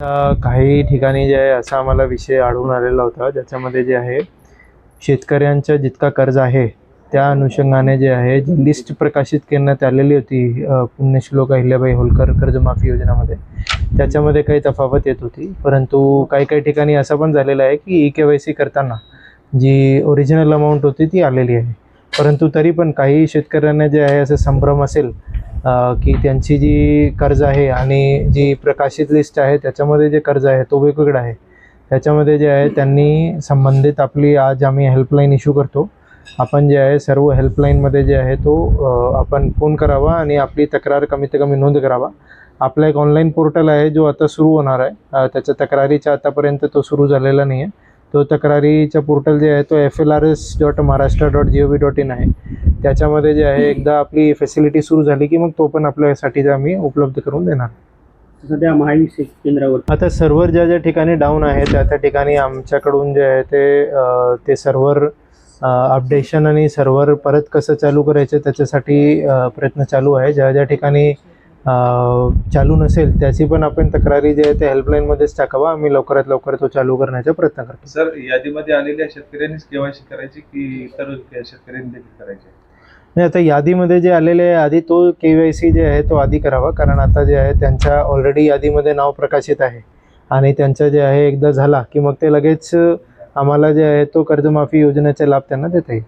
काही ठिकाणी जे आहे असा आम्हाला विषय आढळून आलेला होता, ज्याच्यामध्ये जे आहे शेतकऱ्यांचं जितका कर्ज आहे त्या अनुषंगाने जे आहे जी लिस्ट प्रकाशित करण्यात आलेली होती पुण्यश्लोक अहिल्याबाई होलकर कर्जमाफी योजनामध्ये, त्याच्यामध्ये काही तफावत येत होती. परंतु काही काही ठिकाणी असं पण झालेलं आहे की KYC करताना जी ओरिजिनल अमाऊंट होती ती आलेली आहे. परंतु तरी पण काही शेतकऱ्यांना जे आहे असं संभ्रम असेल की त्यांची जी कर्ज आहे आणि जी प्रकाशित लिस्ट आहे त्याच्यामध्ये जे कर्ज आहे तो वेगवेगळा आहे. त्याच्यामध्ये जे आहे त्यांनी संबंधित आपली आज आम्ही हेल्पलाईन इश्यू करतो. आपण जे आहे सर्व हेल्पलाईनमध्ये जे आहे तो आपण फोन करावा आणि आपली तक्रार कमीत कमी नोंद करावा. आपला एक ऑनलाईन पोर्टल आहे जो आता सुरू होणार आहे. त्याच्या तक्रारीचा आतापर्यंत तो सुरू झालेला नाही आहे. तो तक्रारीचा पोर्टल जे आहे तो FLRS.Maharashtra.gov.in आहे. त्याच्यामध्ये जे आहे एकदा आपली फॅसिलिटी सुरू झाली की मग तो पण आपल्यासाठी आम्ही उपलब्ध करून देणार. सध्या महावीस केंद्रावर आता सर्व्हर ज्या ज्या ठिकाणी डाऊन आहे त्या त्या ठिकाणी आमच्याकडून जे आहे ते सर्व्हर अपडेशन आणि सर्व्हर परत कसं चालू करायचं त्याच्यासाठी प्रयत्न चालू आहे. ज्या ज्या ठिकाणी चालू नसेल त्याची पण आपण तक्रारी जे आहे ते हेल्पलाईनमध्येच टाकावा. आम्ही लवकरात लवकर तो चालू करण्याचा प्रयत्न करतो. सर, यादीमध्ये आलेल्या शेतकऱ्यांनीच KYC करायची की इतर शेतकऱ्यांनी देखील करायचे? नाही, आता यादीमध्ये जे आलेले आहे आधी तो KYC जे आहे तो आधी करावा, कारण आता जे आहे त्यांच्या ऑलरेडी यादीमध्ये नाव प्रकाशित आहे आणि त्यांचं जे आहे एकदा झाला की मग ते लगेच आम्हाला जे आहे तो कर्जमाफी योजनेचा लाभ त्यांना देता येईल.